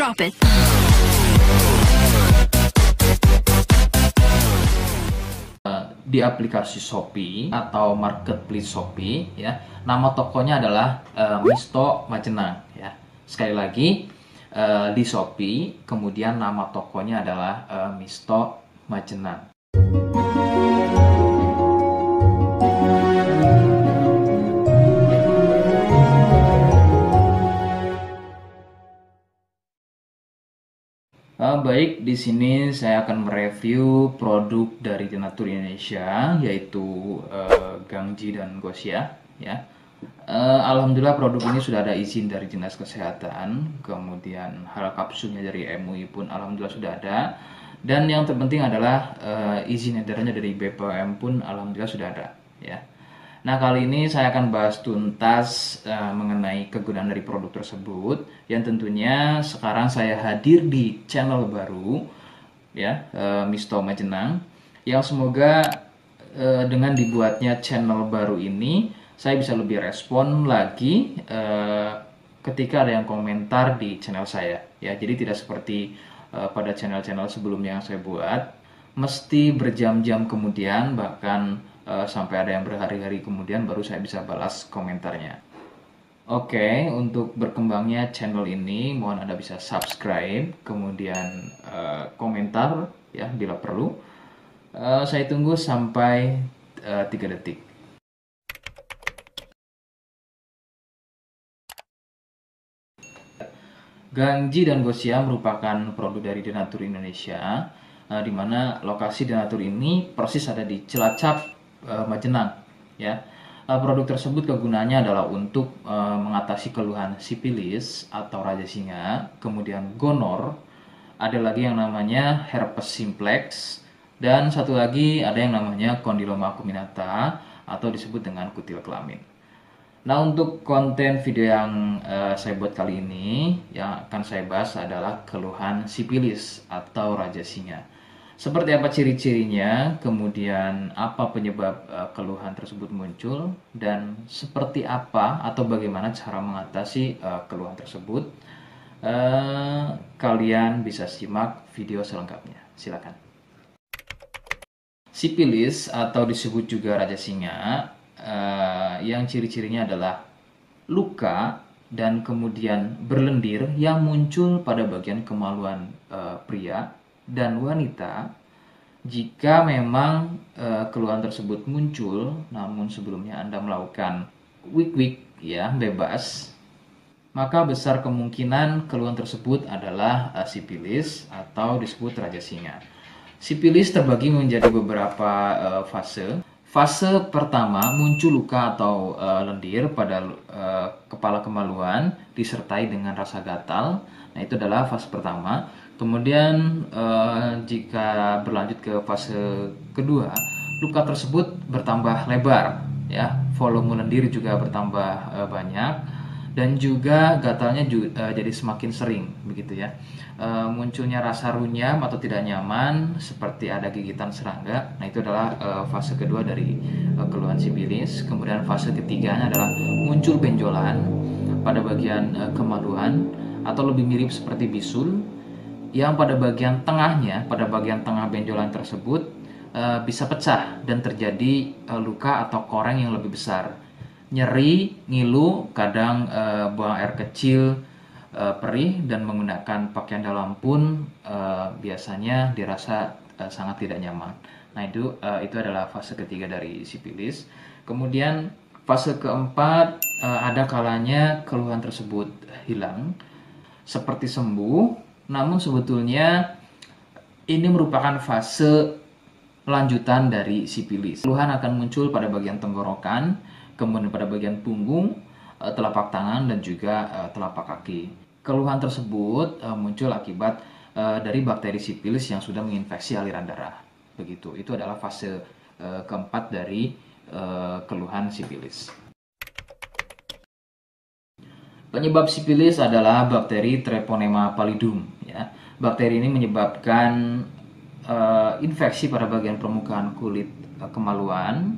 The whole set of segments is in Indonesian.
Drop it. Di aplikasi Shopee atau marketplace Shopee ya, nama tokonya adalah Misto Majenang ya. Sekali lagi di Shopee, kemudian nama tokonya adalah Misto Majenang. Baik, di sini saya akan mereview produk dari Denatur Indonesia, yaitu Gangji dan Gosia ya. Alhamdulillah produk ini sudah ada izin dari Dinas Kesehatan, kemudian hal kapsulnya dari MUI pun alhamdulillah sudah ada, dan yang terpenting adalah izin edarannya dari BPOM pun alhamdulillah sudah ada ya. Nah, kali ini saya akan bahas tuntas mengenai kegunaan dari produk tersebut, yang tentunya sekarang saya hadir di channel baru ya, Misto Majenang, yang semoga dengan dibuatnya channel baru ini saya bisa lebih respon lagi ketika ada yang komentar di channel saya ya. Jadi tidak seperti pada channel-channel sebelumnya yang saya buat, mesti berjam-jam kemudian, bahkan sampai ada yang berhari-hari kemudian baru saya bisa balas komentarnya. Oke, untuk berkembangnya channel ini mohon Anda bisa subscribe, kemudian komentar ya bila perlu. Saya tunggu sampai 3 detik. Gangji dan Gosia merupakan produk dari Denatur Indonesia, di mana lokasi Denatur ini persis ada di Cilacap, Majenang ya. Produk tersebut kegunaannya adalah untuk mengatasi keluhan sipilis atau raja singa, kemudian gonor, ada lagi yang namanya herpes simplex, dan satu lagi ada yang namanya kondiloma acuminata atau disebut dengan kutil kelamin. Nah, untuk konten video yang saya buat kali ini, yang akan saya bahas adalah keluhan sipilis atau raja singa. Seperti apa ciri-cirinya, kemudian apa penyebab keluhan tersebut muncul, dan seperti apa atau bagaimana cara mengatasi keluhan tersebut. Kalian bisa simak video selengkapnya. Silakan. Sipilis atau disebut juga raja singa, yang ciri-cirinya adalah luka dan kemudian berlendir yang muncul pada bagian kemaluan pria dan wanita. Jika memang keluhan tersebut muncul namun sebelumnya Anda melakukan wik-wik ya bebas, maka besar kemungkinan keluhan tersebut adalah sipilis atau disebut raja singa. Sipilis terbagi menjadi beberapa fase. Fase pertama, muncul luka atau lendir pada kepala kemaluan disertai dengan rasa gatal. Nah, itu adalah fase pertama. Kemudian jika berlanjut ke fase kedua, luka tersebut bertambah lebar ya, volume lendir juga bertambah banyak, dan juga gatalnya jadi semakin sering begitu ya. Munculnya rasa runyam atau tidak nyaman seperti ada gigitan serangga. Nah, itu adalah fase kedua dari keluhan sipilis. Kemudian fase ketiganya adalah muncul benjolan pada bagian kemaluan atau lebih mirip seperti bisul, yang pada bagian tengahnya, pada bagian tengah benjolan tersebut bisa pecah dan terjadi luka atau koreng yang lebih besar. Nyeri, ngilu, kadang buang air kecil, perih, dan menggunakan pakaian dalam pun biasanya dirasa sangat tidak nyaman. Nah, itu adalah fase ketiga dari sipilis. Kemudian fase keempat, ada kalanya keluhan tersebut hilang seperti sembuh, namun sebetulnya ini merupakan fase lanjutan dari sipilis. Keluhan akan muncul pada bagian tenggorokan, kemudian pada bagian punggung, telapak tangan, dan juga telapak kaki. Keluhan tersebut muncul akibat dari bakteri sipilis yang sudah menginfeksi aliran darah. Begitu. Itu adalah fase keempat dari keluhan sipilis. Penyebab sipilis adalah bakteri Treponema pallidum ya. Bakteri ini menyebabkan infeksi pada bagian permukaan kulit kemaluan.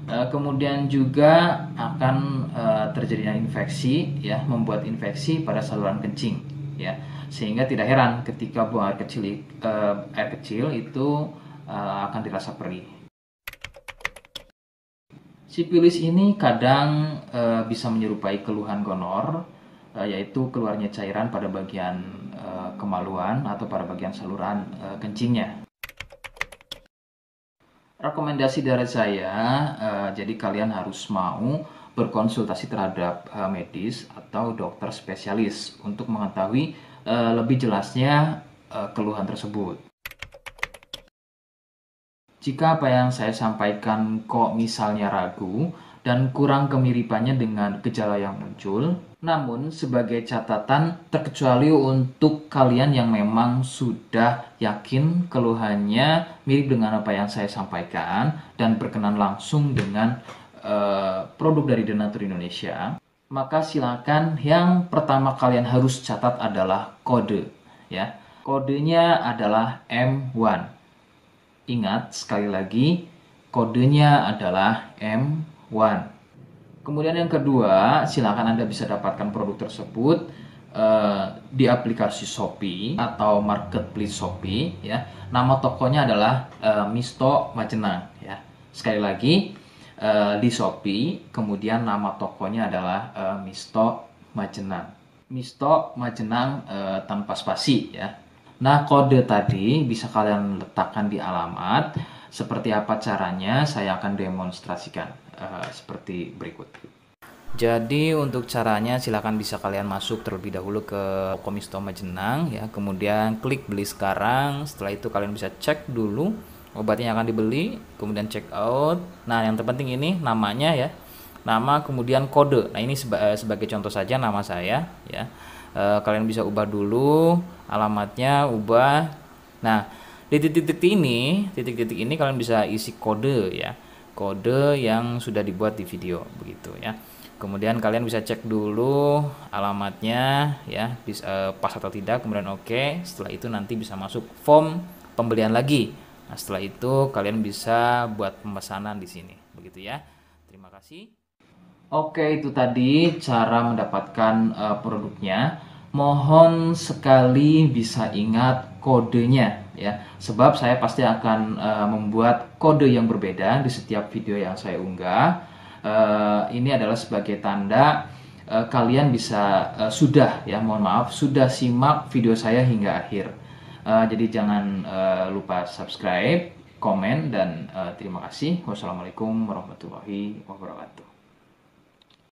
Kemudian juga akan terjadinya infeksi ya, membuat infeksi pada saluran kencing ya, sehingga tidak heran ketika buang air kecil itu akan dirasa perih. Sipilis ini kadang bisa menyerupai keluhan gonor, yaitu keluarnya cairan pada bagian kemaluan atau pada bagian saluran kencingnya. Rekomendasi dari saya, jadi kalian harus mau berkonsultasi terhadap medis atau dokter spesialis untuk mengetahui lebih jelasnya keluhan tersebut. Jika apa yang saya sampaikan kok misalnya ragu dan kurang kemiripannya dengan gejala yang muncul, namun sebagai catatan, terkecuali untuk kalian yang memang sudah yakin keluhannya mirip dengan apa yang saya sampaikan dan berkenan langsung dengan produk dari Denatur Indonesia, maka silakan yang pertama kalian harus catat adalah kode, ya. Kodenya adalah M1. Ingat sekali lagi, kodenya adalah M1. Kemudian yang kedua, silakan Anda bisa dapatkan produk tersebut di aplikasi Shopee atau marketplace Shopee, ya. Nama tokonya adalah Misto Majenang, ya. Sekali lagi, di Shopee, kemudian nama tokonya adalah Misto Majenang. Misto Majenang tanpa spasi, ya. Nah, kode tadi bisa kalian letakkan di alamat. Seperti apa caranya, saya akan demonstrasikan seperti berikut. Jadi untuk caranya silakan bisa kalian masuk terlebih dahulu ke toko Misto Majenang, ya. Kemudian klik beli sekarang. Setelah itu kalian bisa cek dulu obatnya yang akan dibeli, kemudian check out. Nah, yang terpenting ini namanya, ya. Nama kemudian kode. Nah, ini sebagai contoh saja nama saya, ya. Kalian bisa ubah dulu alamatnya, ubah. Nah, di titik-titik ini kalian bisa isi kode, ya, kode yang sudah dibuat di video begitu, ya. Kemudian kalian bisa cek dulu alamatnya, ya, pas atau tidak, kemudian oke. Setelah itu nanti bisa masuk form pembelian lagi. Nah, setelah itu kalian bisa buat pemesanan di sini begitu, ya. Terima kasih. Oke, itu tadi cara mendapatkan produknya. Mohon sekali bisa ingat kodenya, ya. Sebab saya pasti akan membuat kode yang berbeda di setiap video yang saya unggah. Ini adalah sebagai tanda kalian bisa sudah, ya, mohon maaf, sudah simak video saya hingga akhir. Jadi jangan lupa subscribe, komen, dan terima kasih. Wassalamualaikum warahmatullahi wabarakatuh.